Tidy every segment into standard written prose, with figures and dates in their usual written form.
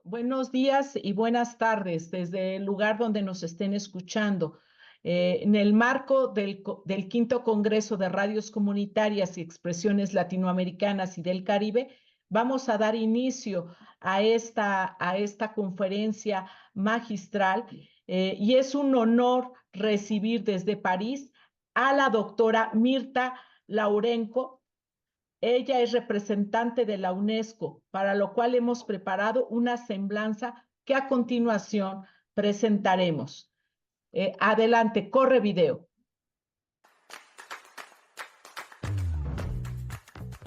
Buenos días y buenas tardes desde el lugar donde nos estén escuchando. En el marco del quinto Congreso de Radios Comunitarias y Expresiones Latinoamericanas y del Caribe, vamos a dar inicio a esta conferencia magistral y es un honor recibir desde París a la doctora Mirta Laurenco. Ella es representante de la UNESCO, para lo cual hemos preparado una semblanza que a continuación presentaremos. Adelante, corre video.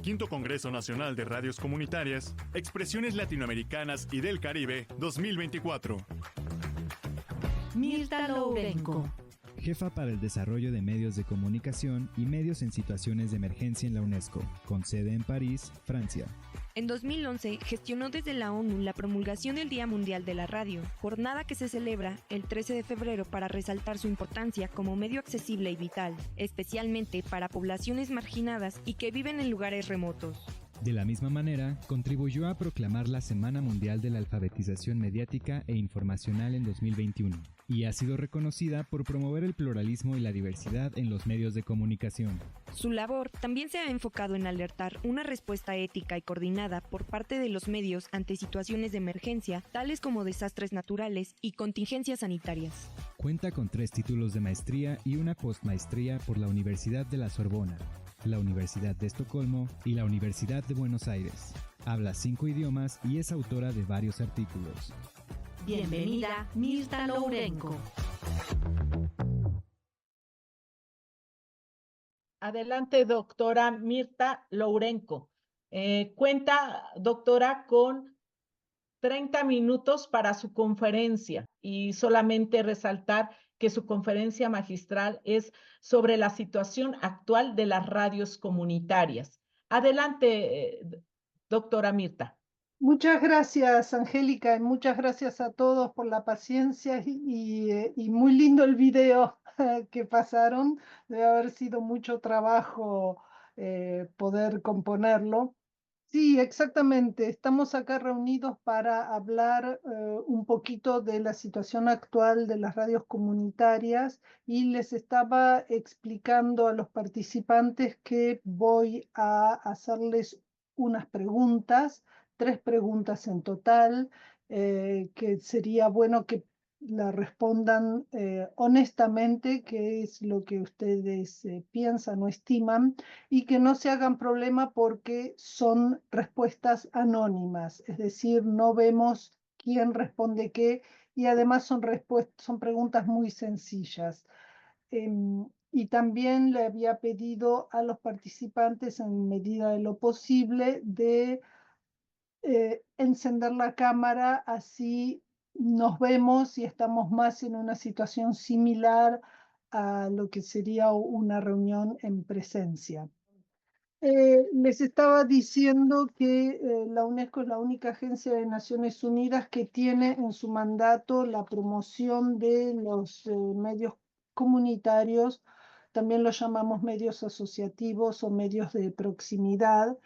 Quinto Congreso Nacional de Radios Comunitarias, Expresiones Latinoamericanas y del Caribe 2024. Mirta Laurenco, jefa para el desarrollo de medios de comunicación y medios en situaciones de emergencia en la UNESCO, con sede en París, Francia. En 2011 gestionó desde la ONU la promulgación del Día Mundial de la Radio, jornada que se celebra el 13 de febrero para resaltar su importancia como medio accesible y vital, especialmente para poblaciones marginadas y que viven en lugares remotos. De la misma manera, contribuyó a proclamar la Semana Mundial de la Alfabetización Mediática e Informacional en 2021 y ha sido reconocida por promover el pluralismo y la diversidad en los medios de comunicación. Su labor también se ha enfocado en alertar una respuesta ética y coordinada por parte de los medios ante situaciones de emergencia, tales como desastres naturales y contingencias sanitarias. Cuenta con 3 títulos de maestría y una postmaestría por la Universidad de la Sorbona, la Universidad de Estocolmo y la Universidad de Buenos Aires. Habla 5 idiomas y es autora de varios artículos. bienvenida Mirta Laurenco. Adelante, doctora Mirta Laurenco. Cuenta, doctora, con 30 minutos para su conferencia y solamente resaltar que su conferencia magistral es sobre la situación actual de las radios comunitarias. Adelante, doctora Mirta. Muchas gracias, Angélica, y muchas gracias a todos por la paciencia y muy lindo el video que pasaron. Debe haber sido mucho trabajo poder componerlo. Sí, exactamente. Estamos acá reunidos para hablar un poquito de la situación actual de las radios comunitarias y les estaba explicando a los participantes que voy a hacerles unas preguntas, 3 preguntas en total, que sería bueno que la respondan honestamente, qué es lo que ustedes piensan o estiman, y que no se hagan problema porque son respuestas anónimas, es decir, no vemos quién responde qué y además son preguntas muy sencillas. Y también le había pedido a los participantes, en medida de lo posible, de encender la cámara, así nos vemos y estamos más en una situación similar a lo que sería una reunión en presencia. Les estaba diciendo que la UNESCO es la única agencia de Naciones Unidas que tiene en su mandato la promoción de los medios comunitarios, también los llamamos medios asociativos o medios de proximidad.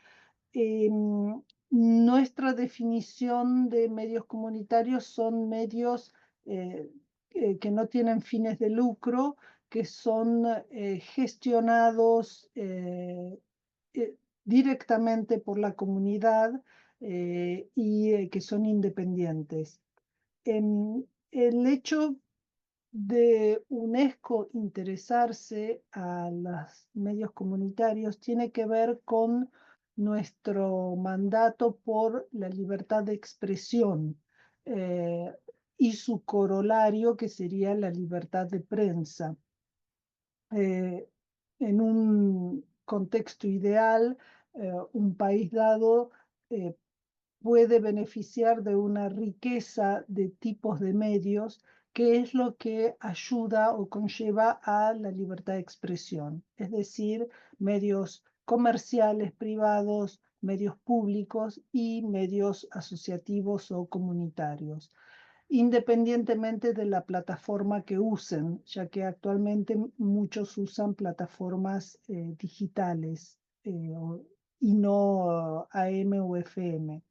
Nuestra definición de medios comunitarios son medios que no tienen fines de lucro, que son gestionados directamente por la comunidad y que son independientes. El hecho de UNESCO interesarse a los medios comunitarios tiene que ver con nuestro mandato por la libertad de expresión y su corolario, que sería la libertad de prensa. En un contexto ideal, un país dado puede beneficiar de una riqueza de tipos de medios, que es lo que ayuda o conlleva a la libertad de expresión, es decir, medios comerciales, privados, medios públicos y medios asociativos o comunitarios, independientemente de la plataforma que usen, ya que actualmente muchos usan plataformas digitales y no AM o FM.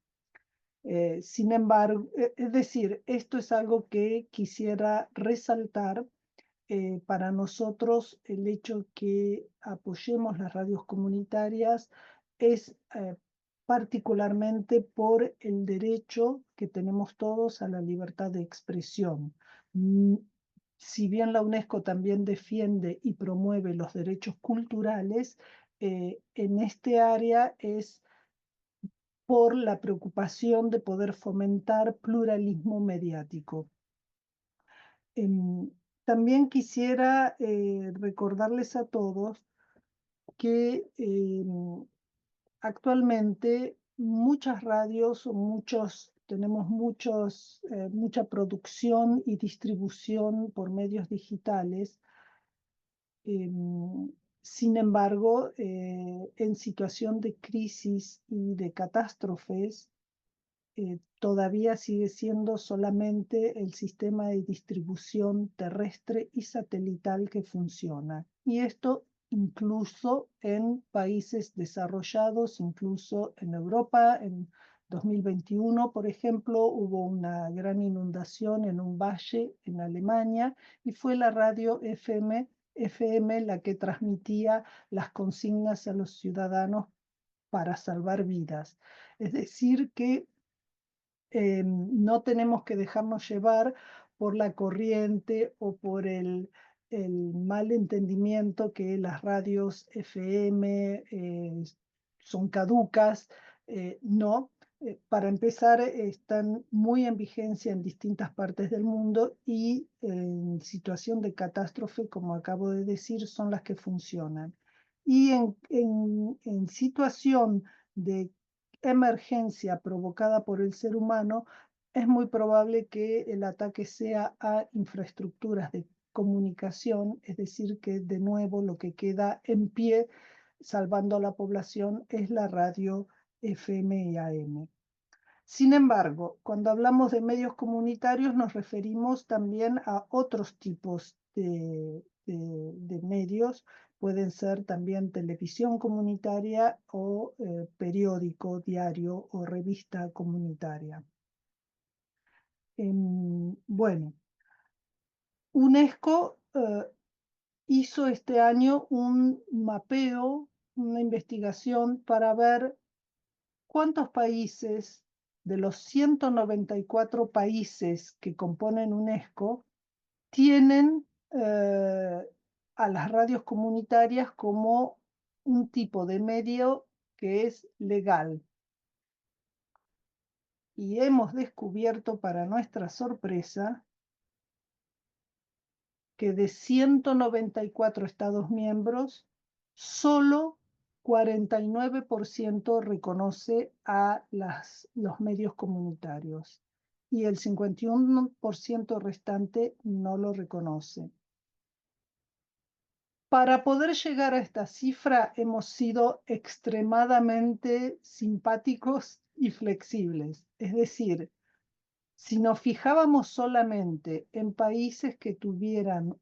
Sin embargo, es decir, esto es algo que quisiera resaltar. Para nosotros el hecho que apoyemos las radios comunitarias es particularmente por el derecho que tenemos todos a la libertad de expresión. Si bien la UNESCO también defiende y promueve los derechos culturales, en este área es por la preocupación de poder fomentar pluralismo mediático. También quisiera recordarles a todos que actualmente muchas radios o tenemos mucha producción y distribución por medios digitales. Sin embargo, en situación de crisis y de catástrofes, todavía sigue siendo solamente el sistema de distribución terrestre y satelital que funciona. Y esto incluso en países desarrollados, incluso en Europa. En 2021, por ejemplo, hubo una gran inundación en un valle en Alemania y fue la radio FM la que transmitía las consignas a los ciudadanos para salvar vidas. Es decir, que no tenemos que dejarnos llevar por la corriente o por el mal entendimiento que las radios FM son caducas. No, para empezar, están muy en vigencia en distintas partes del mundo y en situación de catástrofe, como acabo de decir, son las que funcionan. Y en situación de emergencia provocada por el ser humano, es muy probable que el ataque sea a infraestructuras de comunicación, es decir, que de nuevo lo que queda en pie, salvando a la población, es la radio FM y AM. Sin embargo, cuando hablamos de medios comunitarios nos referimos también a otros tipos de medios. Pueden ser también televisión comunitaria o periódico, diario o revista comunitaria. Bueno, UNESCO hizo este año un mapeo, una investigación para ver cuántos países de los 194 países que componen UNESCO tienen a las radios comunitarias como un tipo de medio que es legal. Y hemos descubierto, para nuestra sorpresa, que de 194 Estados miembros, solo 49% reconoce a los medios comunitarios y el 51% restante no lo reconoce. Para poder llegar a esta cifra hemos sido extremadamente simpáticos y flexibles. Es decir, si nos fijábamos solamente en países que tuvieran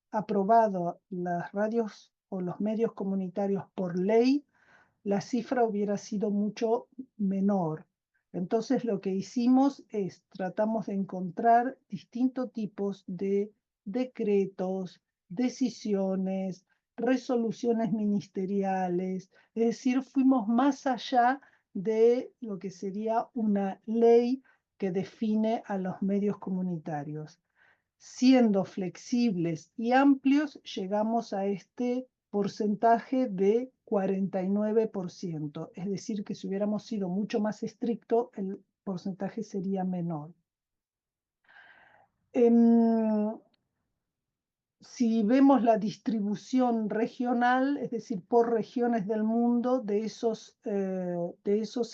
aprobado las radios o los medios comunitarios por ley, la cifra hubiera sido mucho menor. Entonces lo que hicimos es tratamos de encontrar distintos tipos de decretos, decisiones, resoluciones ministeriales, es decir, fuimos más allá de lo que sería una ley que define a los medios comunitarios. Siendo flexibles y amplios, llegamos a este porcentaje de 49%, es decir, que si hubiéramos sido mucho más estricto, el porcentaje sería menor. Si vemos la distribución regional, es decir, por regiones del mundo, de esos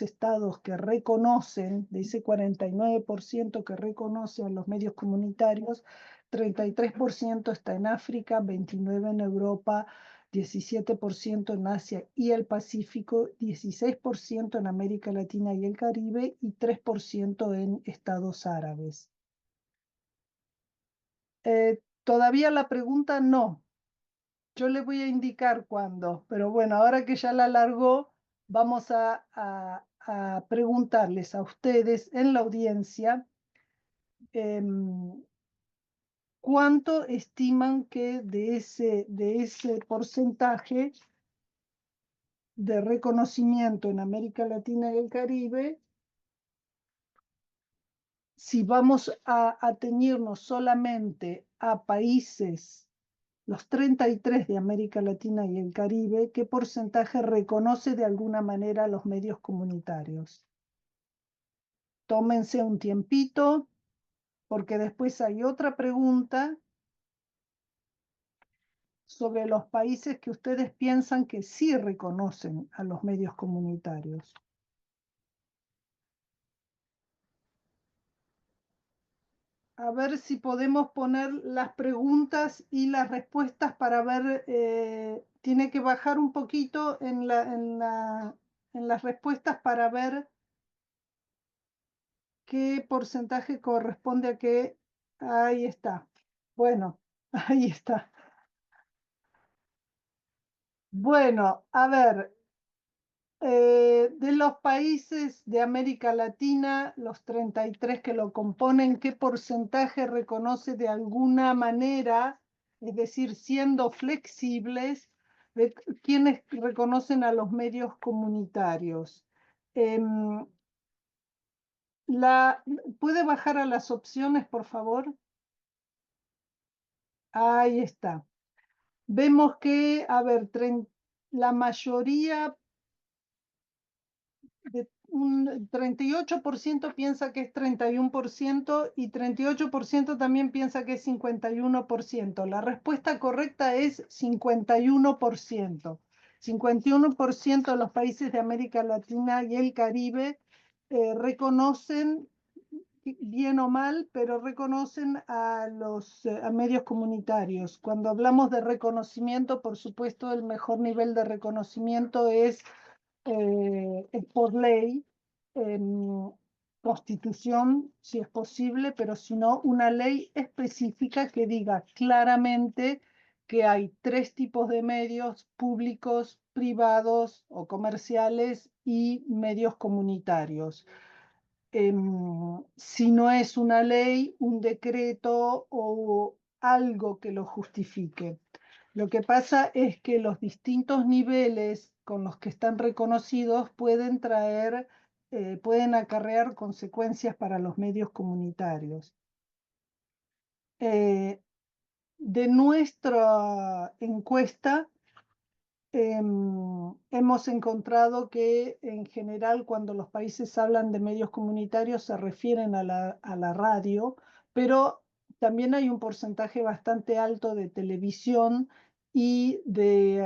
estados que reconocen, de ese 49% que reconoce a los medios comunitarios, 33% está en África, 29% en Europa, 17% en Asia y el Pacífico, 16% en América Latina y el Caribe y 3% en estados árabes. Todavía la pregunta no. Yo le voy a indicar cuándo, pero bueno, ahora que ya la alargó, vamos a a preguntarles a ustedes en la audiencia cuánto estiman que de ese porcentaje de reconocimiento en América Latina y el Caribe, si vamos a atenernos solamente a países, los 33 de América Latina y el Caribe, ¿qué porcentaje reconoce de alguna manera a los medios comunitarios? Tómense un tiempito, porque después hay otra pregunta sobre los países que ustedes piensan que sí reconocen a los medios comunitarios. A ver si podemos poner las preguntas y las respuestas para ver, tiene que bajar un poquito en las respuestas para ver qué porcentaje corresponde a qué. Ahí está. Bueno, ahí está. Bueno, a ver, de los países de América Latina, los 33 que lo componen, ¿qué porcentaje reconoce de alguna manera, es decir, siendo flexibles, de quienes reconocen a los medios comunitarios? ¿Puede bajar a las opciones, por favor? Ahí está. Vemos que, a ver, la mayoría, un 38% piensa que es 31% y 38% también piensa que es 51%. La respuesta correcta es 51%. 51% de los países de América Latina y el Caribe reconocen, bien o mal, pero reconocen a los medios comunitarios. Cuando hablamos de reconocimiento, por supuesto, el mejor nivel de reconocimiento es por ley, constitución, si es posible, pero si no, una ley específica que diga claramente que hay 3 tipos de medios: públicos, privados o comerciales, y medios comunitarios. Si no es una ley, un decreto o algo que lo justifique. Lo que pasa es que los distintos niveles con los que están reconocidos pueden acarrear consecuencias para los medios comunitarios. De nuestra encuesta, hemos encontrado que en general cuando los países hablan de medios comunitarios se refieren a la radio, pero también hay un porcentaje bastante alto de televisión y de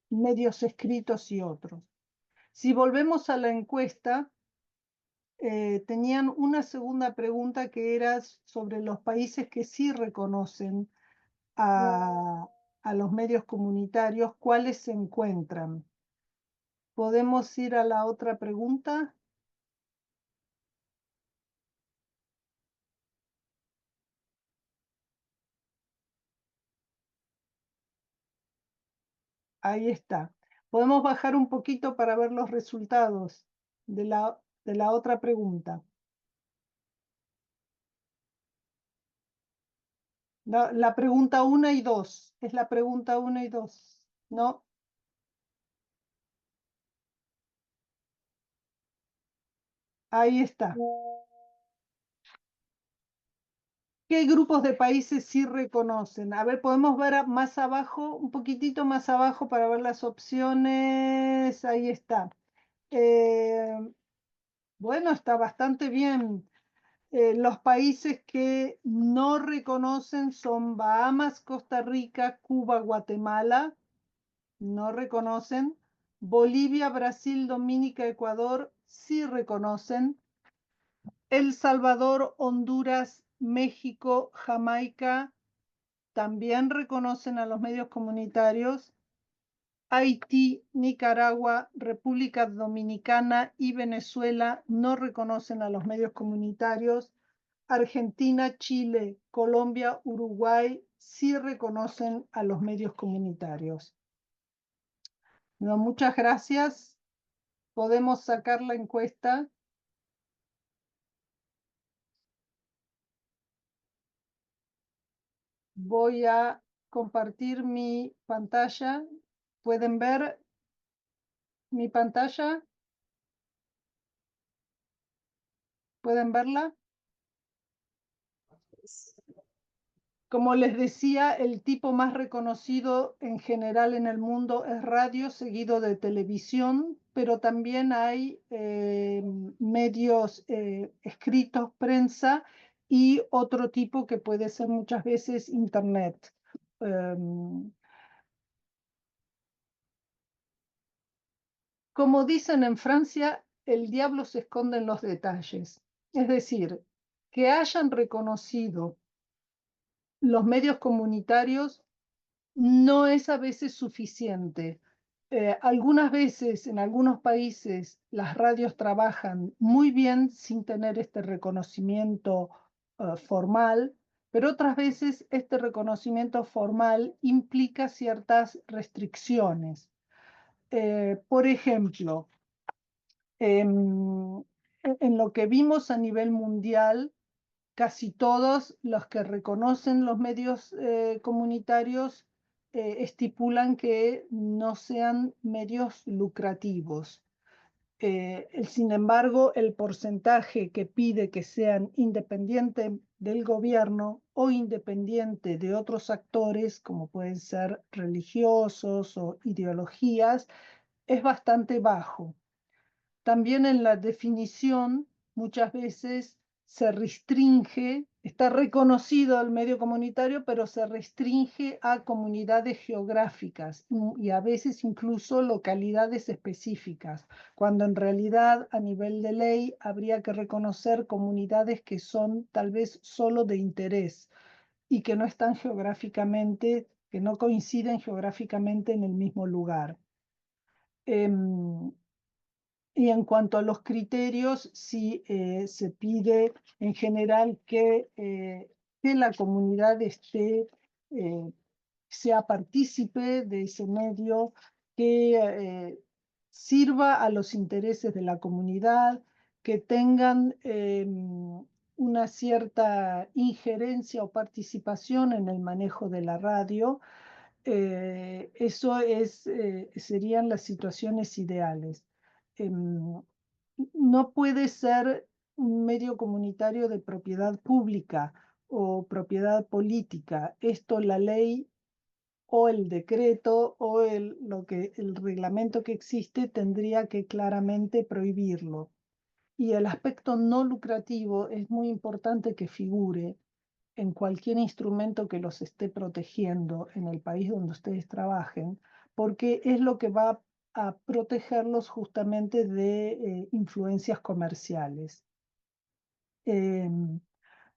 medios escritos y otros. Si volvemos a la encuesta, tenían una segunda pregunta que era sobre los países que sí reconocen a los medios comunitarios, ¿cuáles se encuentran? ¿Podemos ir a la otra pregunta? Ahí está. Podemos bajar un poquito para ver los resultados de la otra pregunta. La pregunta 1 y 2. Es la pregunta 1 y 2. ¿No? Ahí está. ¿Qué grupos de países sí reconocen? A ver, podemos ver más abajo, un poquitito más abajo para ver las opciones. Ahí está. Bueno, está bastante bien. Los países que no reconocen son Bahamas, Costa Rica, Cuba, Guatemala. No reconocen. Bolivia, Brasil, Dominica, Ecuador sí reconocen. El Salvador, Honduras, México, Jamaica también reconocen a los medios comunitarios. Haití, Nicaragua, República Dominicana y Venezuela no reconocen a los medios comunitarios. Argentina, Chile, Colombia, Uruguay sí reconocen a los medios comunitarios. No, muchas gracias. Podemos sacar la encuesta. Voy a compartir mi pantalla. ¿Pueden ver mi pantalla? ¿Pueden verla? Como les decía, el tipo más reconocido en general en el mundo es radio, seguido de televisión, pero también hay medios escritos, prensa y otro tipo que puede ser muchas veces internet. Como dicen en Francia, el diablo se esconde en los detalles. Es decir, que hayan reconocido los medios comunitarios no es a veces suficiente. Algunas veces en algunos países las radios trabajan muy bien sin tener este reconocimiento formal, pero otras veces este reconocimiento formal implica ciertas restricciones. Por ejemplo, en lo que vimos a nivel mundial, casi todos los que reconocen los medios comunitarios estipulan que no sean medios lucrativos. Sin embargo, el porcentaje que pide que sean independientes del gobierno o independiente de otros actores, como pueden ser religiosos o ideologías, es bastante bajo. También en la definición muchas veces se restringe, está reconocido el medio comunitario, pero se restringe a comunidades geográficas y a veces incluso localidades específicas, cuando en realidad a nivel de ley habría que reconocer comunidades que son tal vez solo de interés y que no están geográficamente, que no coinciden geográficamente en el mismo lugar. Y en cuanto a los criterios, sí se pide en general que la comunidad sea partícipe de ese medio, que sirva a los intereses de la comunidad, que tengan una cierta injerencia o participación en el manejo de la radio. Eso serían las situaciones ideales. No puede ser un medio comunitario de propiedad pública o propiedad política. Esto la ley o el decreto o el reglamento que existe tendría que claramente prohibirlo. Y el aspecto no lucrativo es muy importante que figure en cualquier instrumento que los esté protegiendo en el país donde ustedes trabajen, porque es lo que va a protegerlos justamente de influencias comerciales.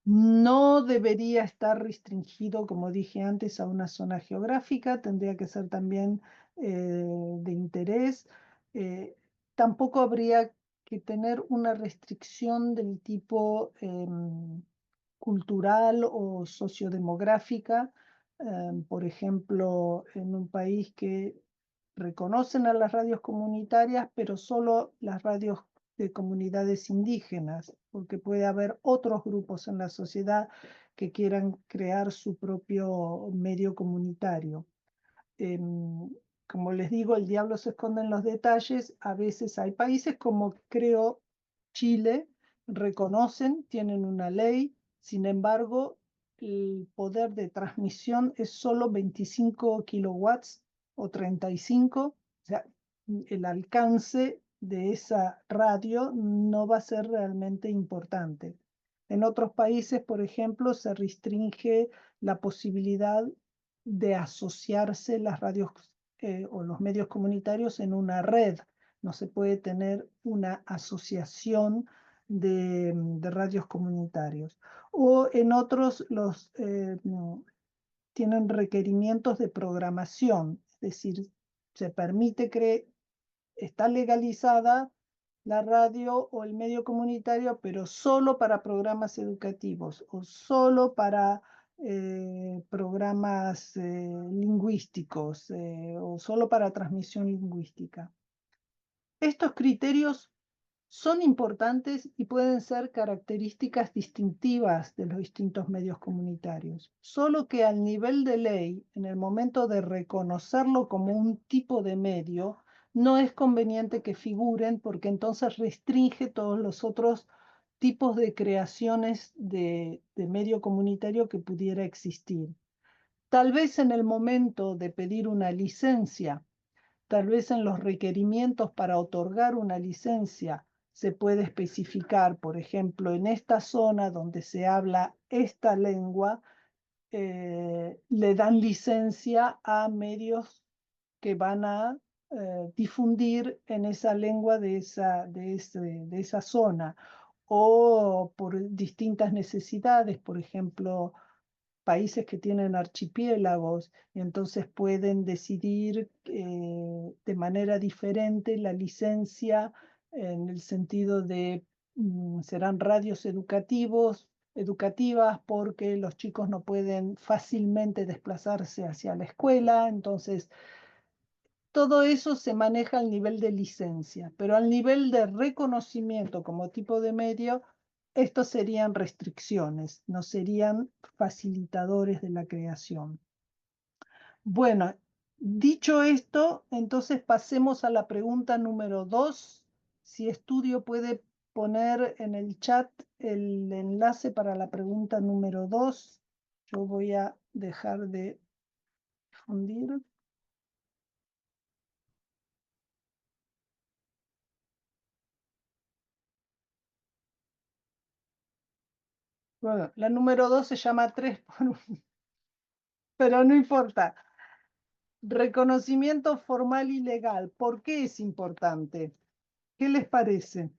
No debería estar restringido, como dije antes, a una zona geográfica, tendría que ser también de interés. Tampoco habría que tener una restricción del tipo cultural o sociodemográfica. Por ejemplo, en un país que reconocen a las radios comunitarias, pero solo las radios de comunidades indígenas, porque puede haber otros grupos en la sociedad que quieran crear su propio medio comunitario. Como les digo, el diablo se esconde en los detalles. A veces hay países como creo Chile, reconocen, tienen una ley, sin embargo, el poder de transmisión es solo 25 kilowatts o 35, o sea, el alcance de esa radio no va a ser realmente importante. En otros países, por ejemplo, se restringe la posibilidad de asociarse las radios o los medios comunitarios en una red. No se puede tener una asociación de radios comunitarios. O en otros tienen requerimientos de programación, es decir, se permite está legalizada la radio o el medio comunitario, pero solo para programas educativos o solo para programas lingüísticos o solo para transmisión lingüística. Estos criterios son importantes y pueden ser características distintivas de los distintos medios comunitarios, solo que al nivel de ley, en el momento de reconocerlo como un tipo de medio, no es conveniente que figuren porque entonces restringe todos los otros tipos de creaciones de medio comunitario que pudiera existir. Tal vez en el momento de pedir una licencia, tal vez en los requerimientos para otorgar una licencia, se puede especificar, por ejemplo, en esta zona donde se habla esta lengua, le dan licencia a medios que van a difundir en esa lengua de esa zona, o por distintas necesidades, por ejemplo, países que tienen archipiélagos, y entonces pueden decidir de manera diferente la licencia en el sentido de serán radios educativas porque los chicos no pueden fácilmente desplazarse hacia la escuela, entonces todo eso se maneja al nivel de licencia, pero al nivel de reconocimiento como tipo de medio, estos serían restricciones, no serían facilitadores de la creación. Bueno, dicho esto, entonces pasemos a la pregunta número 2. Si Estudio puede poner en el chat el enlace para la pregunta número 2. Yo voy a dejar de difundir. Bueno, la número 2 se llama 3 por 1, pero no importa. Reconocimiento formal y legal. ¿Por qué es importante? ¿Qué les parece?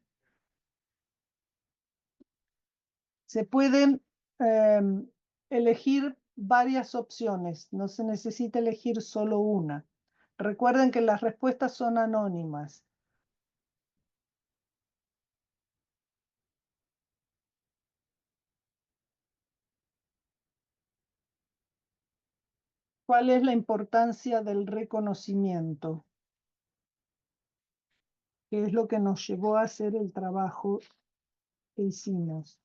Se pueden elegir varias opciones, no se necesita elegir solo una. Recuerden que las respuestas son anónimas. ¿Cuál es la importancia del reconocimiento? ¿Qué es lo que nos llevó a hacer el trabajo que hicimos?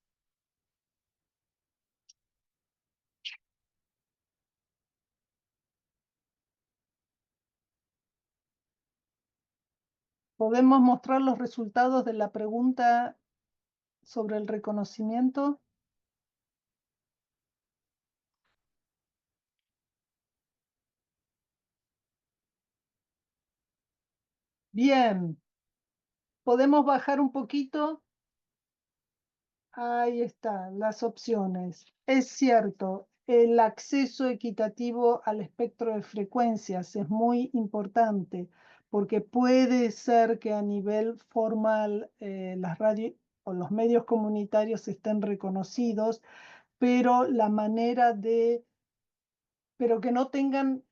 ¿Podemos mostrar los resultados de la pregunta sobre el reconocimiento? Bien. ¿Podemos bajar un poquito? Ahí están las opciones. Es cierto, el acceso equitativo al espectro de frecuencias es muy importante porque puede ser que a nivel formal las radios o los medios comunitarios estén reconocidos, pero la manera de pero que no tengan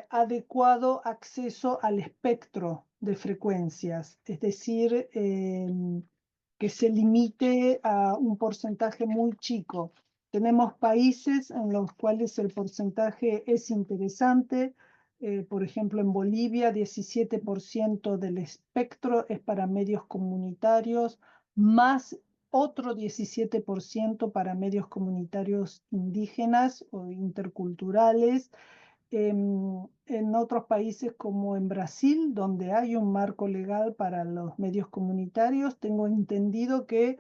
adecuado acceso al espectro de frecuencias, es decir, que se limite a un porcentaje muy chico. Tenemos países en los cuales el porcentaje es interesante, por ejemplo, en Bolivia, 17% del espectro es para medios comunitarios, más otro 17% para medios comunitarios indígenas o interculturales. En otros países como en Brasil, donde hay un marco legal para los medios comunitarios, tengo entendido que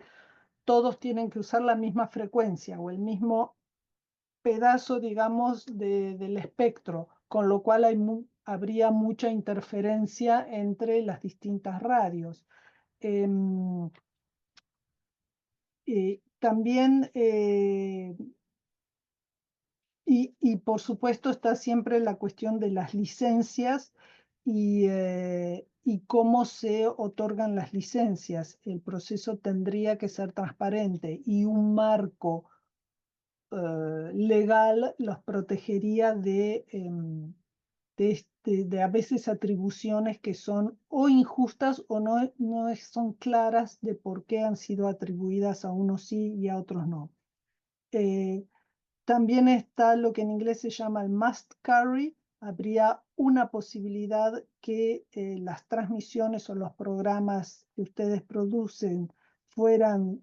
todos tienen que usar la misma frecuencia o el mismo pedazo, digamos, del espectro, con lo cual habría mucha interferencia entre las distintas radios. También, y por supuesto está siempre la cuestión de las licencias y cómo se otorgan las licencias. El proceso tendría que ser transparente y un marco legal los protegería de a veces atribuciones que son o injustas o no son claras de por qué han sido atribuidas a unos sí y a otros no. También está lo que en inglés se llama el must carry. Habría una posibilidad que las transmisiones o los programas que ustedes producen fueran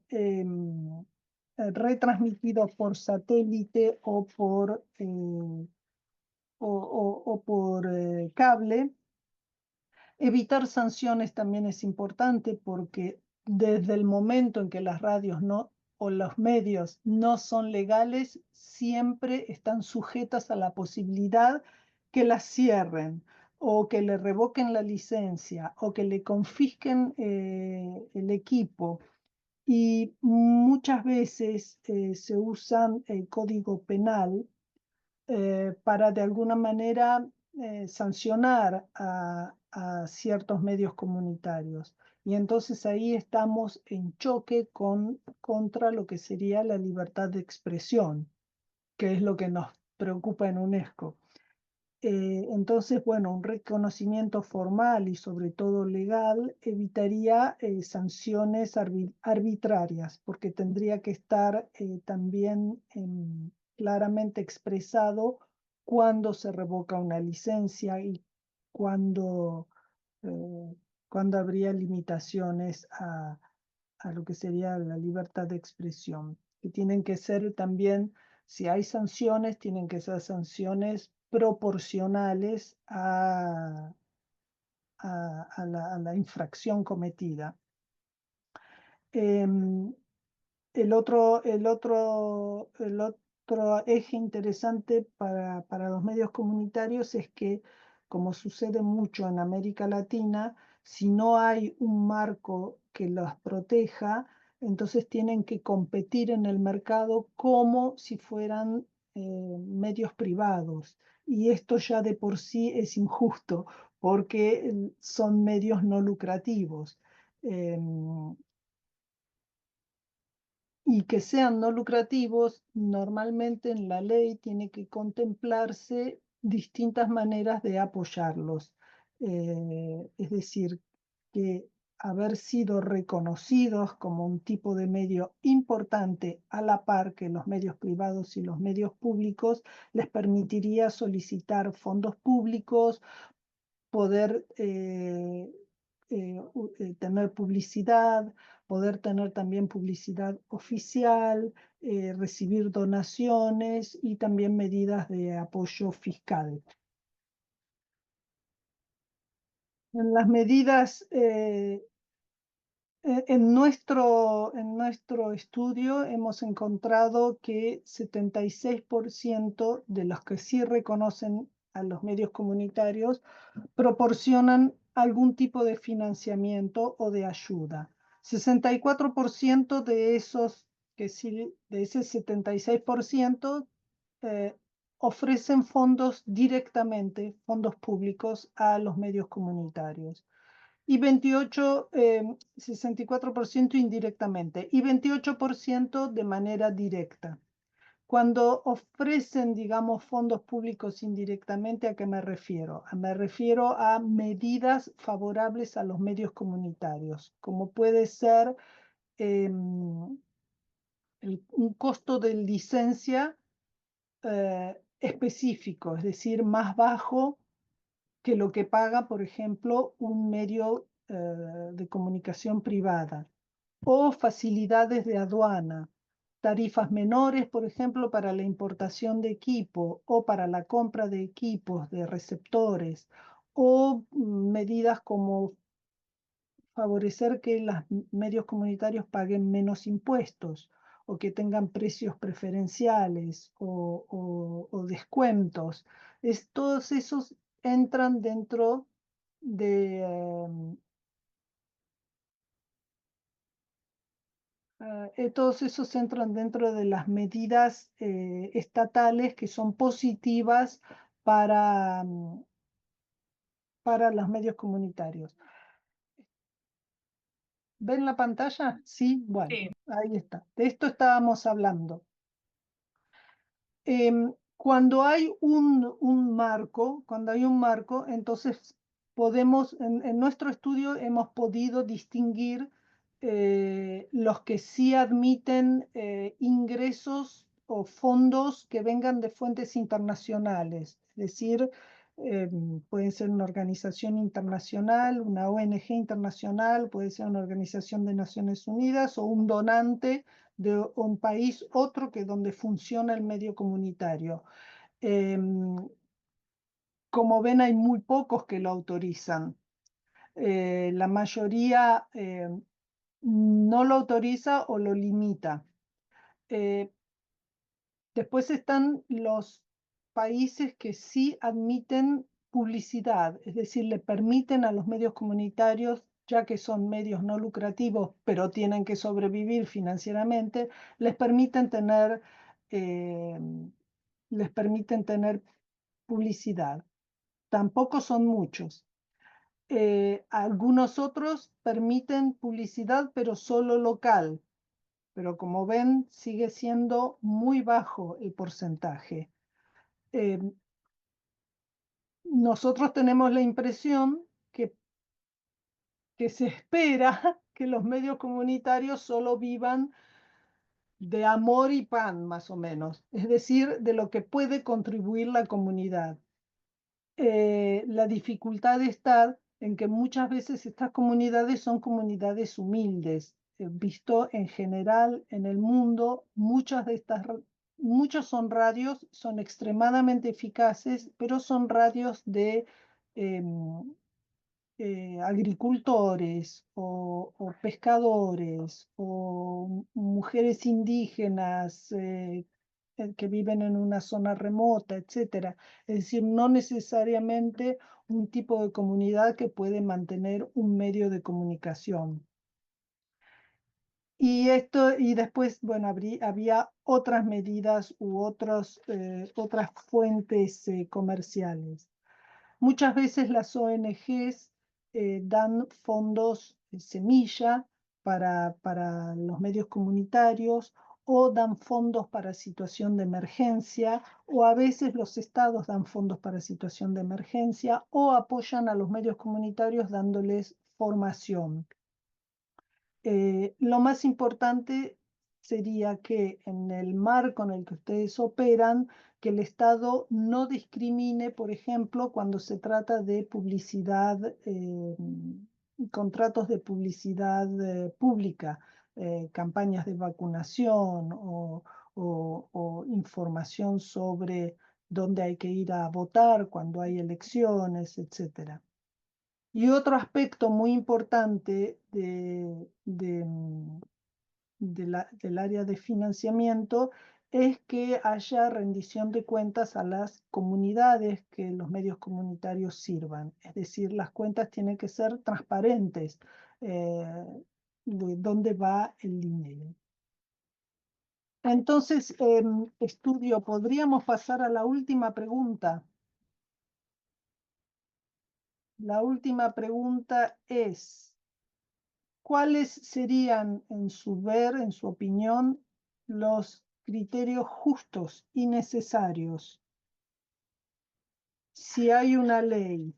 retransmitidos por satélite o por cable. Evitar sanciones también es importante porque desde el momento en que las radios o los medios no son legales, siempre están sujetas a la posibilidad que las cierren o que le revoquen la licencia o que le confisquen el equipo. Y muchas veces se usan el código penal para de alguna manera sancionar a ciertos medios comunitarios. Y entonces ahí estamos en choque contra lo que sería la libertad de expresión, que es lo que nos preocupa en UNESCO. Entonces, bueno, un reconocimiento formal y sobre todo legal evitaría sanciones arbitrarias, porque tendría que estar también claramente expresado cuándo se revoca una licencia y cuándo, cuándo habría limitaciones a lo que sería la libertad de expresión, que tienen que ser también, si hay sanciones, tienen que ser sanciones proporcionales a la infracción cometida. El otro eje interesante para los medios comunitarios es que, como sucede mucho en América Latina, si no hay un marco que los proteja, entonces tienen que competir en el mercado como si fueran medios privados. Y esto ya de por sí es injusto, porque son medios no lucrativos. Y que sean no lucrativos, normalmente en la ley tiene que contemplarse distintas maneras de apoyarlos. Es decir, que haber sido reconocidos como un tipo de medio importante a la par que los medios privados y los medios públicos les permitiría solicitar fondos públicos, poder tener publicidad, poder tener también publicidad oficial, recibir donaciones y también medidas de apoyo fiscal. En las medidas, en nuestro estudio hemos encontrado que 76% de los que sí reconocen a los medios comunitarios proporcionan algún tipo de financiamiento o de ayuda. 64% de esos, que sí, de ese 76%, ofrecen fondos directamente, fondos públicos a los medios comunitarios. Y 64% indirectamente y 28% de manera directa. Cuando ofrecen, digamos, fondos públicos indirectamente, ¿a qué me refiero? Me refiero a medidas favorables a los medios comunitarios, como puede ser un costo de licencia específico, es decir, más bajo que lo que paga, por ejemplo, un medio de comunicación privada, o facilidades de aduana, tarifas menores, por ejemplo, para la importación de equipo o para la compra de equipos, de receptores, o medidas como favorecer que los medios comunitarios paguen menos impuestos o que tengan precios preferenciales o descuentos. Todos esos entran dentro de todos esos entran dentro de las medidas estatales que son positivas para los medios comunitarios. ¿Ven la pantalla? Sí, bueno, sí. Ahí está. De esto estábamos hablando. Cuando hay un marco, entonces podemos, en nuestro estudio hemos podido distinguir los que sí admiten ingresos o fondos que vengan de fuentes internacionales, es decir, pueden ser una organización internacional, una ONG internacional, puede ser una organización de Naciones Unidas o un donante de un país, otro que donde funciona el medio comunitario. Como ven, hay muy pocos que lo autorizan. La mayoría no lo autoriza o lo limita. Después están los países que sí admiten publicidad, es decir, le permiten a los medios comunitarios, ya que son medios no lucrativos, pero tienen que sobrevivir financieramente, les permiten tener publicidad. Tampoco son muchos. Algunos otros permiten publicidad, pero solo local. Pero como ven, sigue siendo muy bajo el porcentaje. Nosotros tenemos la impresión que se espera que los medios comunitarios solo vivan de amor y pan, más o menos, es decir, de lo que puede contribuir la comunidad. La dificultad está en que muchas veces estas comunidades son comunidades humildes. Visto en general en el mundo, muchos son radios, son extremadamente eficaces, pero son radios de agricultores o pescadores o mujeres indígenas que viven en una zona remota, etc. Es decir, no necesariamente un tipo de comunidad que puede mantener un medio de comunicación. Y después, bueno, había otras medidas u otras fuentes comerciales. Muchas veces las ONGs dan fondos semilla para los medios comunitarios o dan fondos para situación de emergencia, o a veces los estados dan fondos para situación de emergencia o apoyan a los medios comunitarios dándoles formación. Lo más importante sería que en el marco en el que ustedes operan, que el Estado no discrimine, por ejemplo, cuando se trata de publicidad, contratos de publicidad pública, campañas de vacunación o información sobre dónde hay que ir a votar cuando hay elecciones, etcétera. Y otro aspecto muy importante del área de financiamiento es que haya rendición de cuentas a las comunidades que los medios comunitarios sirvan. Es decir, las cuentas tienen que ser transparentes de dónde va el dinero. Entonces, Estudio, podríamos pasar a la última pregunta. La última pregunta es: ¿cuáles serían, en su opinión, los criterios justos y necesarios? Si hay una ley,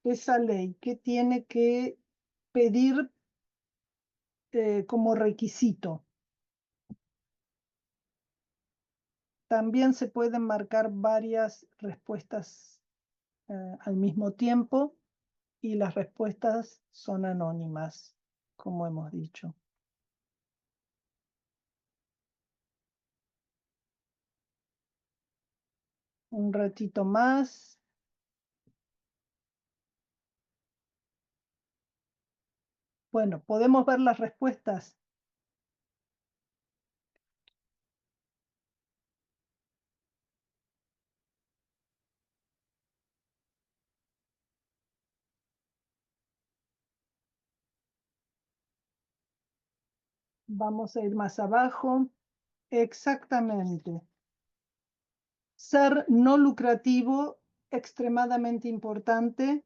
esa ley, ¿qué tiene que pedir como requisito? También se pueden marcar varias respuestas al mismo tiempo y las respuestas son anónimas, como hemos dicho. Un ratito más. Bueno, podemos ver las respuestas. Vamos a ir más abajo. Exactamente. Ser no lucrativo, extremadamente importante.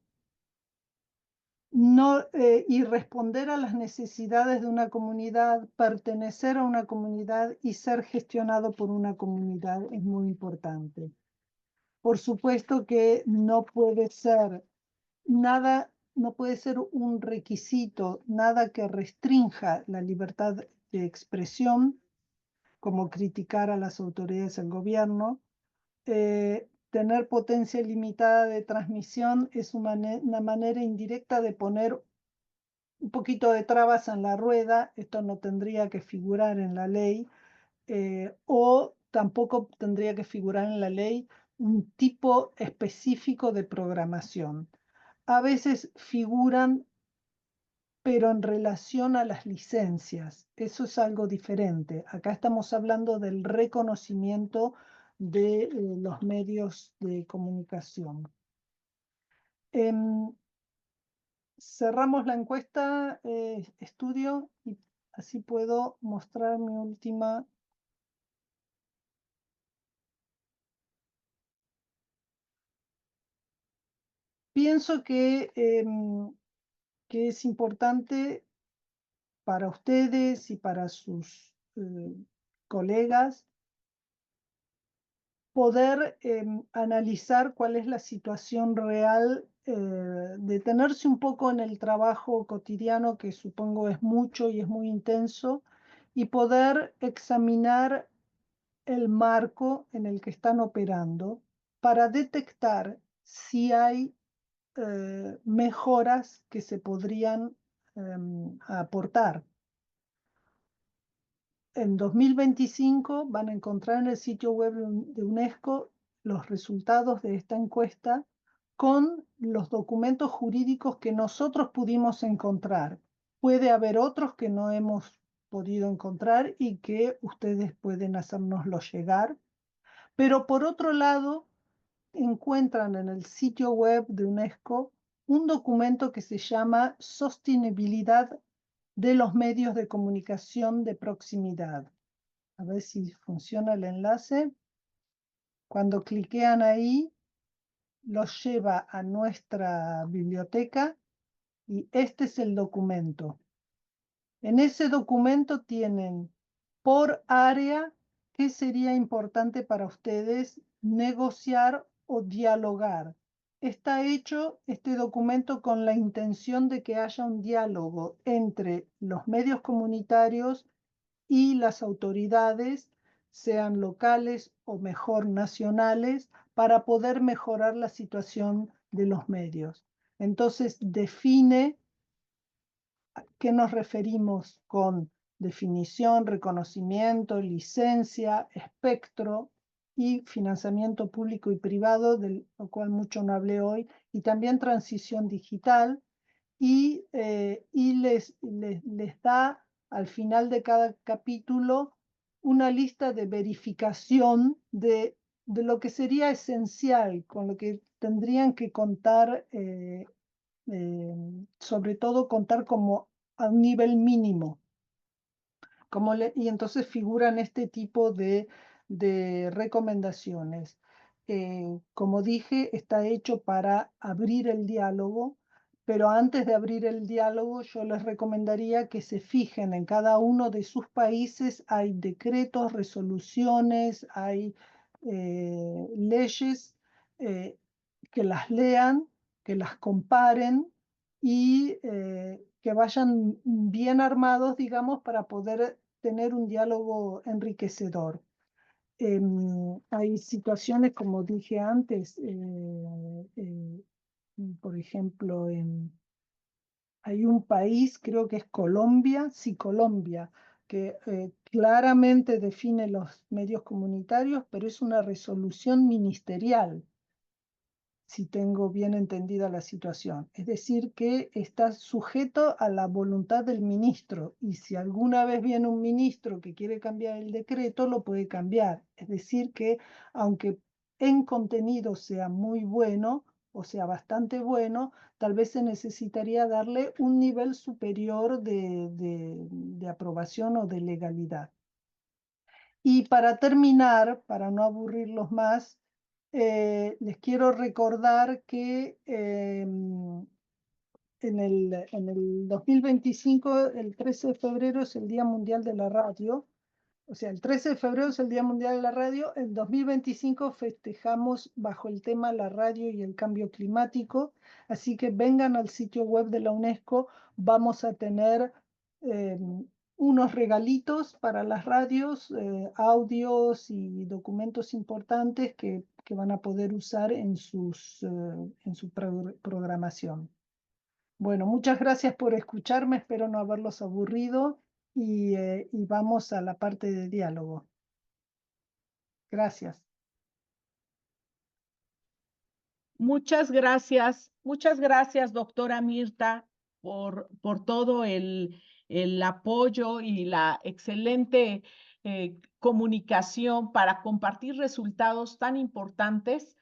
Y responder a las necesidades de una comunidad, pertenecer a una comunidad y ser gestionado por una comunidad es muy importante. Por supuesto que no puede ser nada, no puede ser un requisito, nada que restrinja la libertad de expresión, como criticar a las autoridades del gobierno. Tener potencia ilimitada de transmisión es una manera indirecta de poner un poquito de trabas en la rueda. Esto no tendría que figurar en la ley, o tampoco tendría que figurar en la ley un tipo específico de programación. A veces figuran, pero en relación a las licencias. Eso es algo diferente. Acá estamos hablando del reconocimiento de los medios de comunicación. Cerramos la encuesta, estudio, y así puedo mostrar mi última. Pienso que es importante para ustedes y para sus colegas poder analizar cuál es la situación real, detenerse un poco en el trabajo cotidiano, que supongo es mucho y es muy intenso, y poder examinar el marco en el que están operando para detectar si hay mejoras que se podrían aportar. En 2025 van a encontrar en el sitio web de UNESCO los resultados de esta encuesta con los documentos jurídicos que nosotros pudimos encontrar. Puede haber otros que no hemos podido encontrar y que ustedes pueden hacérnoslo llegar. Pero por otro lado, encuentran en el sitio web de UNESCO un documento que se llama Sostenibilidad de los medios de comunicación de proximidad. A ver si funciona el enlace. Cuando cliquean ahí, los lleva a nuestra biblioteca y este es el documento. En ese documento tienen por área qué sería importante para ustedes negociar o dialogar. Está hecho este documento con la intención de que haya un diálogo entre los medios comunitarios y las autoridades, sean locales o mejor nacionales, para poder mejorar la situación de los medios. Entonces define a qué nos referimos con definición, reconocimiento, licencia, espectro y financiamiento público y privado, de lo cual mucho no hablé hoy, y también transición digital, y les da al final de cada capítulo una lista de verificación de lo que sería esencial, con lo que tendrían que contar, sobre todo contar como a un nivel mínimo. Y entonces figuran este tipo de recomendaciones. Como dije, está hecho para abrir el diálogo, pero antes de abrir el diálogo yo les recomendaría que se fijen en cada uno de sus países. Hay decretos, resoluciones, hay leyes, que las lean, que las comparen y que vayan bien armados, digamos, para poder tener un diálogo enriquecedor. Hay situaciones, como dije antes, por ejemplo, hay un país, creo que es Colombia, sí, Colombia, que claramente define los medios comunitarios, pero es una resolución ministerial, si tengo bien entendida la situación. Es decir, que está sujeto a la voluntad del ministro, y si alguna vez viene un ministro que quiere cambiar el decreto, lo puede cambiar. Es decir, que aunque en contenido sea muy bueno, o sea, bastante bueno, tal vez se necesitaría darle un nivel superior de aprobación o de legalidad. Y para terminar, para no aburrirlos más, les quiero recordar que en el 2025, el 13 de febrero es el Día Mundial de la Radio. O sea, el 13 de febrero es el Día Mundial de la Radio. En 2025 festejamos bajo el tema la radio y el cambio climático. Así que vengan al sitio web de la UNESCO. Vamos a tener unos regalitos para las radios, audios y documentos importantes que van a poder usar en su programación. Bueno, muchas gracias por escucharme, espero no haberlos aburrido y vamos a la parte de diálogo. Gracias. Muchas gracias, doctora Mirta, por todo el apoyo y la excelente comunicación para compartir resultados tan importantes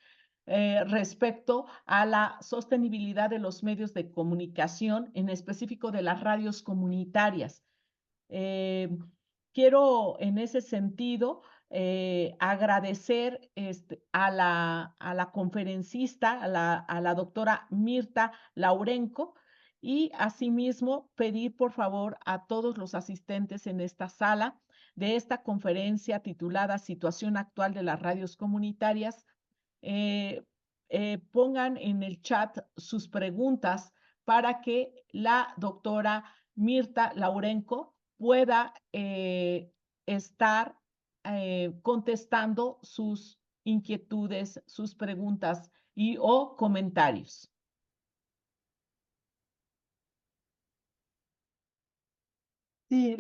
respecto a la sostenibilidad de los medios de comunicación, en específico de las radios comunitarias. Quiero en ese sentido agradecer a la conferencista, a la doctora Mirta Laurenco, y asimismo pedir por favor a todos los asistentes en esta sala de esta conferencia titulada Situación actual de las radios comunitarias, pongan en el chat sus preguntas para que la doctora Mirta Laurenco pueda estar contestando sus inquietudes, sus preguntas y o comentarios. Sí,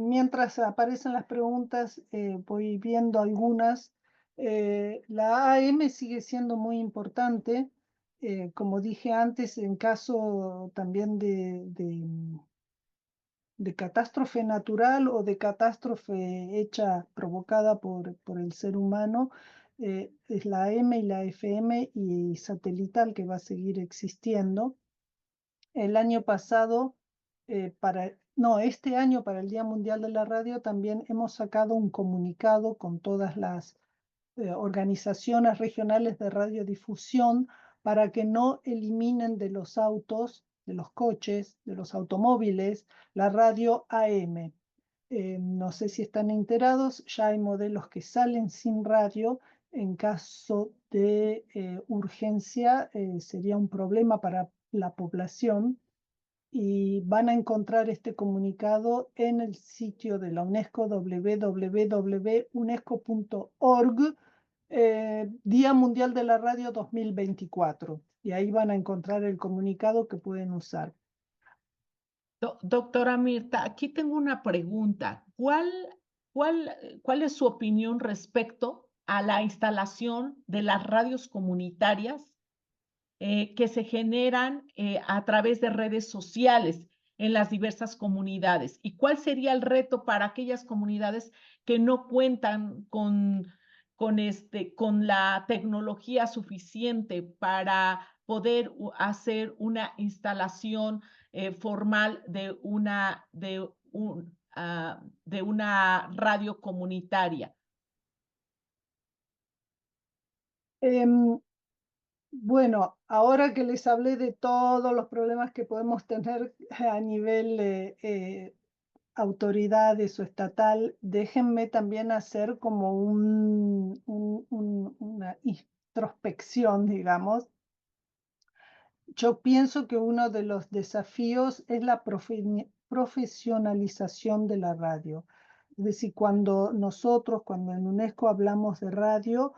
mientras aparecen las preguntas, voy viendo algunas. La AM sigue siendo muy importante, como dije antes, en caso también de catástrofe natural o de catástrofe hecha, provocada por el ser humano, es la AM y la FM y satelital que va a seguir existiendo. El año pasado, este año para el Día Mundial de la Radio también hemos sacado un comunicado con todas las organizaciones regionales de radiodifusión para que no eliminen de los autos, de los coches, de los automóviles, la radio AM. No sé si están enterados, ya hay modelos que salen sin radio. En caso de urgencia, sería un problema para la población, y van a encontrar este comunicado en el sitio de la UNESCO, www.unesco.org, Día Mundial de la Radio 2024, y ahí van a encontrar el comunicado que pueden usar. Doctora Mirta, aquí tengo una pregunta. ¿Cuál es su opinión respecto a la instalación de las radios comunitarias que se generan a través de redes sociales en las diversas comunidades? ¿Y cuál sería el reto para aquellas comunidades que no cuentan con la tecnología suficiente para poder hacer una instalación formal de una radio comunitaria? Bueno, ahora que les hablé de todos los problemas que podemos tener a nivel autoridades o estatal, déjenme también hacer como una introspección, digamos. Yo pienso que uno de los desafíos es la profesionalización de la radio. Es decir, cuando en UNESCO hablamos de radio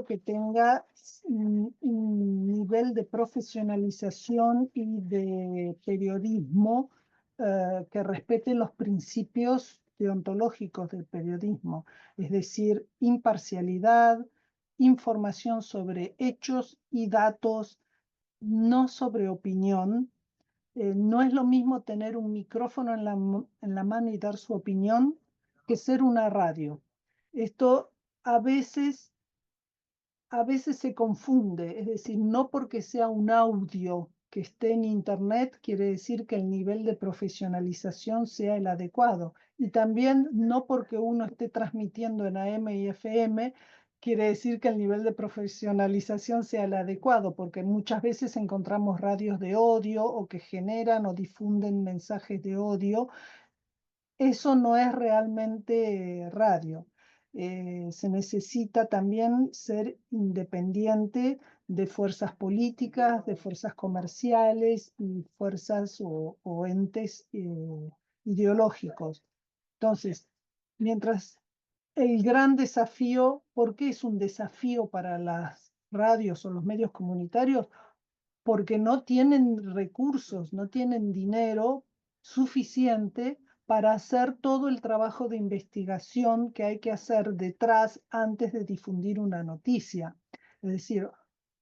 que tenga un nivel de profesionalización y de periodismo que respete los principios deontológicos del periodismo, es decir, imparcialidad, información sobre hechos y datos, no sobre opinión. No es lo mismo tener un micrófono en la mano y dar su opinión que ser una radio. Esto a veces se confunde, es decir, no porque sea un audio que esté en internet quiere decir que el nivel de profesionalización sea el adecuado. Y también no porque uno esté transmitiendo en AM y FM quiere decir que el nivel de profesionalización sea el adecuado, porque muchas veces encontramos radios de odio o que generan o difunden mensajes de odio. Eso no es realmente radio. Se necesita también ser independiente de fuerzas políticas, de fuerzas comerciales y fuerzas o entes ideológicos. Entonces, mientras el gran desafío, ¿por qué es un desafío para las radios o los medios comunitarios? Porque no tienen recursos, no tienen dinero suficiente para hacer todo el trabajo de investigación que hay que hacer detrás antes de difundir una noticia. Es decir,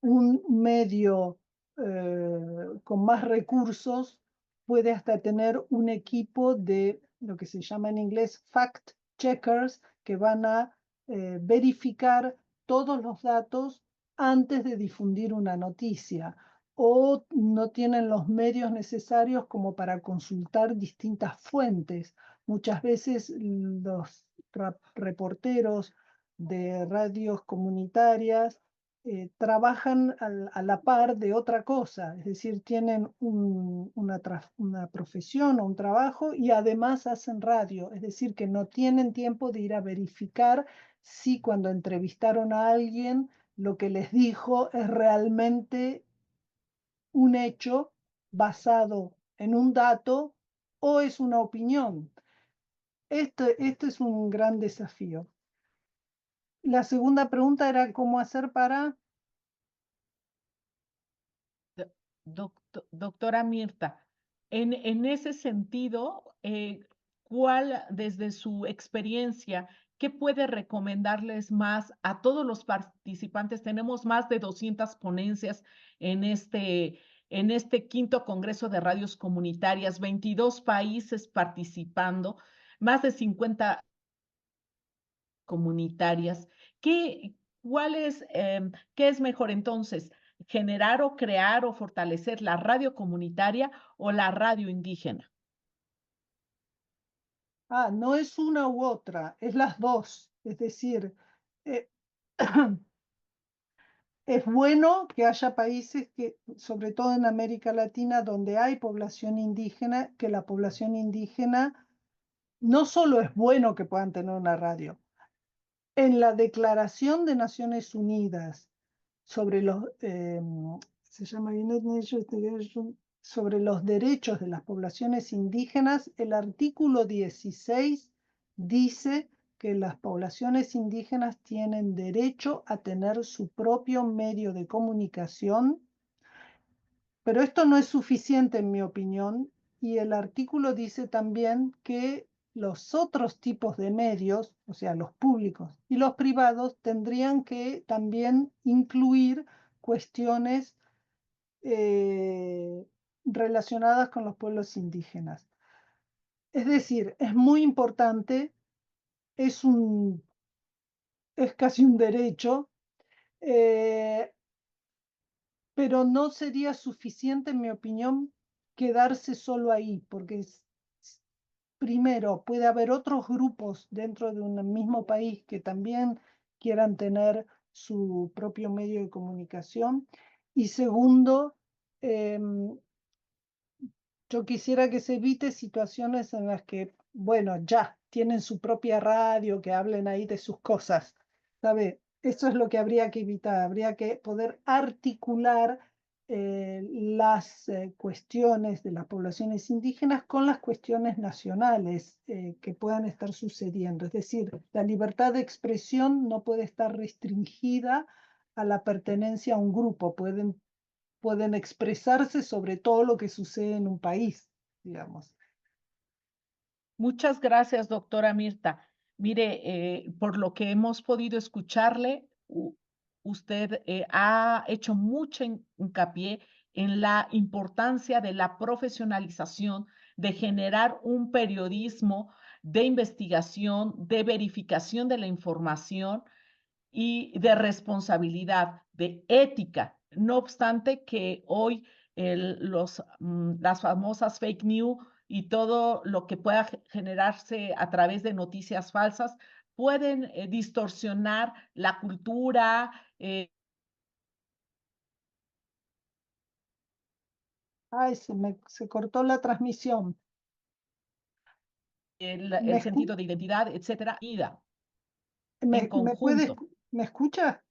un medio con más recursos puede hasta tener un equipo de lo que se llama en inglés fact checkers, que van a verificar todos los datos antes de difundir una noticia, o no tienen los medios necesarios como para consultar distintas fuentes. Muchas veces los reporteros de radios comunitarias trabajan a la par de otra cosa, es decir, tienen una profesión o un trabajo y además hacen radio, es decir, que no tienen tiempo de ir a verificar si cuando entrevistaron a alguien lo que les dijo es realmente un hecho basado en un dato o es una opinión. Esto es un gran desafío. La segunda pregunta era cómo hacer para... Doctora Mirta, en ese sentido, ¿cuál, desde su experiencia, qué puede recomendarles más a todos los participantes? Tenemos más de 200 ponencias en este quinto Congreso de Radios Comunitarias, 22 países participando, más de 50 comunitarias. ¿Qué es mejor entonces? ¿Generar o crear o fortalecer la radio comunitaria o la radio indígena? No es una u otra, es las dos. Es decir, eh, es bueno que haya países que, sobre todo en América Latina, donde hay población indígena, que la población indígena no solo es bueno que puedan tener una radio. En la Declaración de Naciones Unidas sobre se llama United Nations Declaration sobre los derechos de las poblaciones indígenas, el artículo 16 dice que las poblaciones indígenas tienen derecho a tener su propio medio de comunicación, pero esto no es suficiente en mi opinión, y el artículo dice también que los otros tipos de medios, o sea, los públicos y los privados, tendrían que también incluir cuestiones relacionadas con los pueblos indígenas. Es decir, es muy importante, es casi un derecho, pero no sería suficiente, en mi opinión, quedarse solo ahí, porque primero puede haber otros grupos dentro de un mismo país que también quieran tener su propio medio de comunicación, y segundo, yo quisiera que se evite situaciones en las que, bueno, ya tienen su propia radio, que hablen ahí de sus cosas, ¿sabe? Eso es lo que habría que evitar. Habría que poder articular las cuestiones de las poblaciones indígenas con las cuestiones nacionales que puedan estar sucediendo. Es decir, la libertad de expresión no puede estar restringida a la pertenencia a un grupo. Pueden expresarse sobre todo lo que sucede en un país, digamos. Muchas gracias, doctora Mirta. Mire, por lo que hemos podido escucharle, usted ha hecho mucho hincapié en la importancia de la profesionalización, de generar un periodismo de investigación, de verificación de la información y de responsabilidad, de ética. No obstante que hoy las famosas fake news y todo lo que pueda generarse a través de noticias falsas pueden distorsionar la cultura. Ay, se cortó la transmisión. El sentido de identidad, etcétera, ida en Me puede, conjunto. ¿me escucha?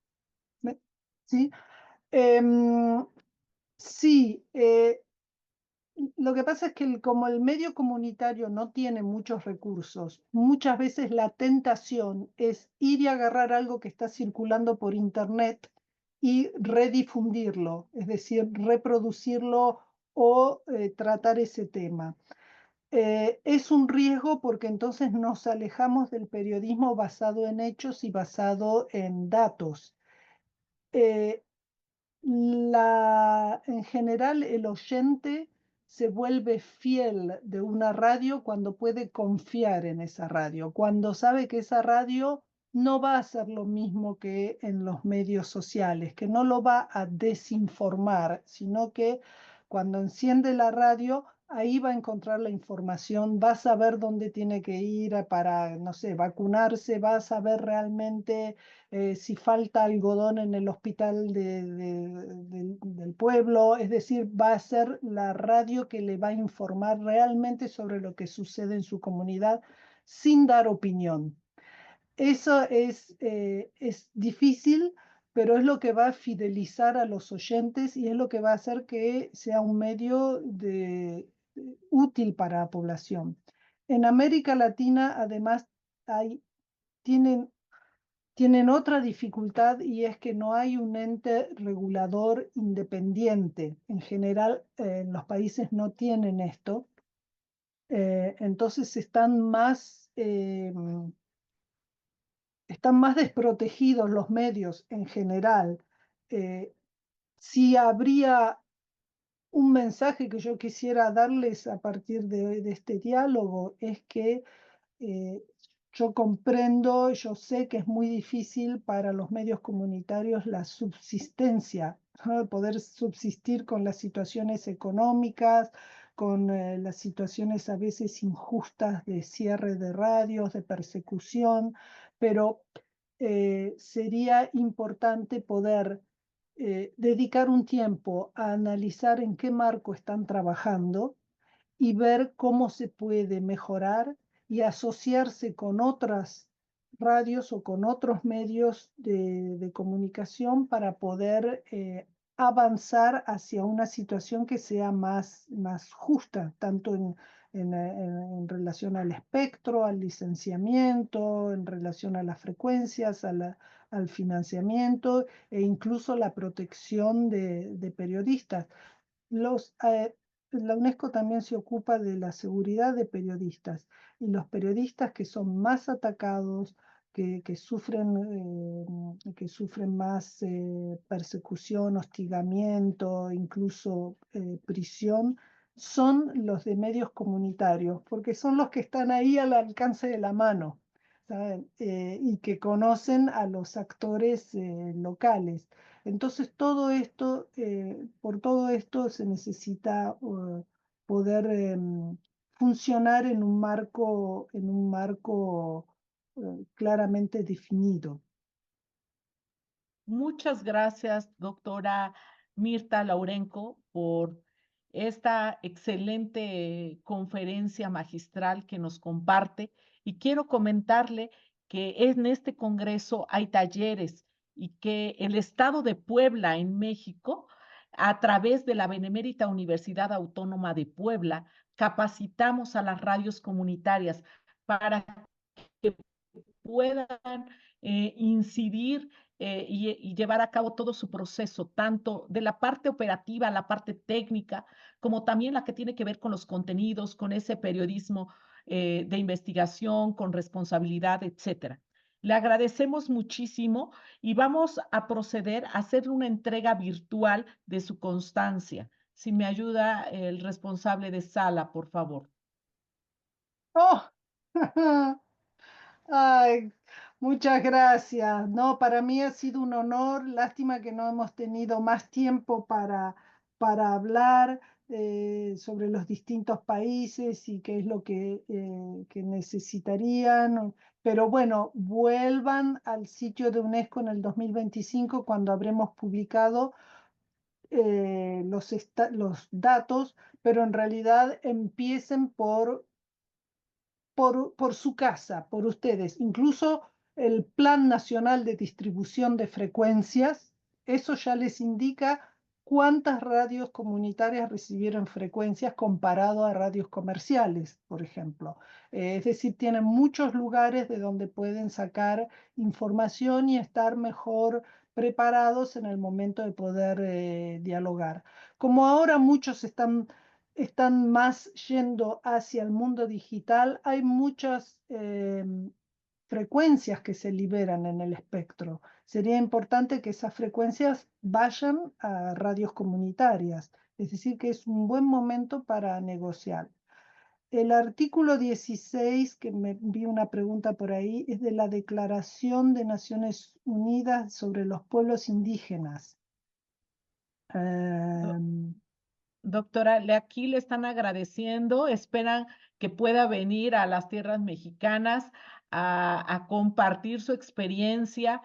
Sí. Em, sí, Lo que pasa es que como el medio comunitario no tiene muchos recursos, muchas veces la tentación es ir y agarrar algo que está circulando por internet y redifundirlo, es decir, reproducirlo o tratar ese tema. Es un riesgo porque entonces nos alejamos del periodismo basado en hechos y basado en datos. Eh, en general, el oyente se vuelve fiel de una radio cuando puede confiar en esa radio, cuando sabe que esa radio no va a hacer lo mismo que en los medios sociales, que no lo va a desinformar, sino que cuando enciende la radio, ahí va a encontrar la información, va a saber dónde tiene que ir para, no sé, vacunarse, va a saber realmente si falta algodón en el hospital del pueblo, es decir, va a ser la radio que le va a informar realmente sobre lo que sucede en su comunidad sin dar opinión. Eso es difícil, pero es lo que va a fidelizar a los oyentes y es lo que va a hacer que sea un medio útil para la población. En América Latina, además, tienen tienen otra dificultad y es que no hay un ente regulador independiente. En general, los países no tienen esto. Entonces están más desprotegidos los medios en general. Eh, si habría un mensaje que yo quisiera darles a partir de este diálogo es que eh, yo comprendo, yo sé que es muy difícil para los medios comunitarios la subsistencia, ¿no? Poder subsistir con las situaciones económicas, con las situaciones a veces injustas de cierre de radios, de persecución, pero sería importante poder dedicar un tiempo a analizar en qué marco están trabajando y ver cómo se puede mejorar y asociarse con otras radios o con otros medios de comunicación para poder avanzar hacia una situación que sea más justa, tanto en relación al espectro, al licenciamiento, en relación a las frecuencias, al financiamiento e incluso la protección de periodistas. Los, la UNESCO también se ocupa de la seguridad de periodistas y los periodistas que son más atacados, que sufren más persecución, hostigamiento, incluso prisión, son los de medios comunitarios, porque son los que están ahí al alcance de la mano, ¿saben? Y que conocen a los actores locales. Entonces, por todo esto se necesita poder funcionar en un marco claramente definido. Muchas gracias, doctora Mirta Laurenco, por esta excelente conferencia magistral que nos comparte. Y quiero comentarle que en este congreso hay talleres y que el Estado de Puebla en México, a través de la Benemérita Universidad Autónoma de Puebla, capacitamos a las radios comunitarias para que puedan incidir y llevar a cabo todo su proceso, tanto de la parte operativa, la parte técnica, como también la que tiene que ver con los contenidos, con ese periodismo de investigación, con responsabilidad, etcétera. Le agradecemos muchísimo y vamos a proceder a hacer una entrega virtual de su constancia. Si me ayuda el responsable de sala, por favor. ¡Oh! Ay, muchas gracias. No, para mí ha sido un honor. Lástima que no hemos tenido más tiempo para hablar sobre los distintos países y qué es lo que necesitarían. Pero bueno, vuelvan al sitio de UNESCO en el 2025 cuando habremos publicado los datos, pero en realidad empiecen por su casa, por ustedes. Incluso el Plan Nacional de Distribución de Frecuencias, eso ya les indica cuántas radios comunitarias recibieron frecuencias comparado a radios comerciales, por ejemplo. Es decir, tienen muchos lugares de donde pueden sacar información y estar mejor preparados en el momento de poder dialogar. Como ahora muchos están más yendo hacia el mundo digital, hay muchas frecuencias que se liberan en el espectro. Sería importante que esas frecuencias vayan a radios comunitarias, es decir, que es un buen momento para negociar. El artículo 16, que me vi una pregunta por ahí, es de la Declaración de Naciones Unidas sobre los Pueblos Indígenas. Doctora, aquí le están agradeciendo, esperan que pueda venir a las tierras mexicanas a compartir su experiencia,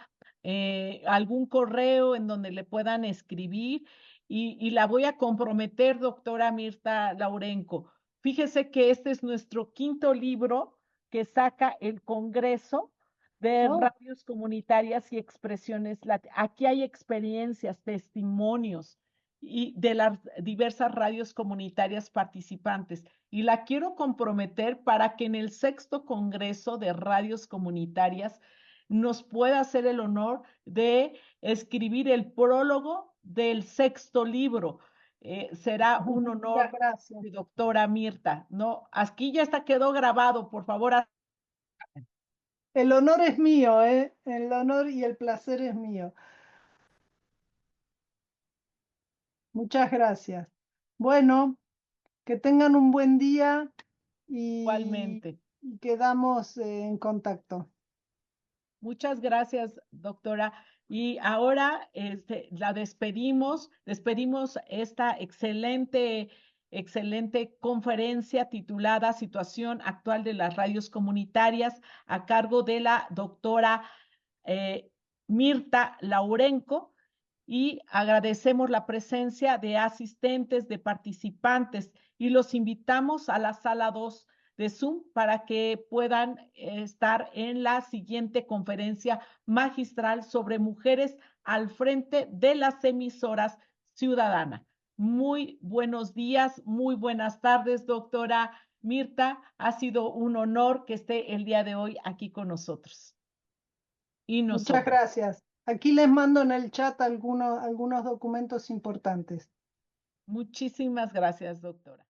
algún correo en donde le puedan escribir y la voy a comprometer, doctora Mirta Laurenco. Fíjese que este es nuestro quinto libro que saca el Congreso de Radios Comunitarias y Expresiones. Aquí hay experiencias, testimonios y de las diversas radios comunitarias participantes. Y la quiero comprometer para que en el 6º Congreso de Radios Comunitarias nos pueda hacer el honor de escribir el prólogo del 6º libro. Será un honor, doctora Mirta, ¿no? Aquí ya está, quedó grabado, por favor. El honor es mío, ¿eh? El honor y el placer es mío. Muchas gracias. Bueno, que tengan un buen día y Igualmente. Quedamos en contacto. Muchas gracias, doctora. Y ahora la despedimos esta excelente conferencia titulada Situación actual de las radios comunitarias a cargo de la doctora Mirta Laurenco. Y agradecemos la presencia de asistentes, de participantes, y los invitamos a la sala 2 de Zoom para que puedan estar en la siguiente conferencia magistral sobre mujeres al frente de las emisoras ciudadanas. Muy buenos días, muy buenas tardes, doctora Mirta. Ha sido un honor que esté el día de hoy aquí con nosotros. Y Muchas gracias. Aquí les mando en el chat algunos documentos importantes. Muchísimas gracias, doctora.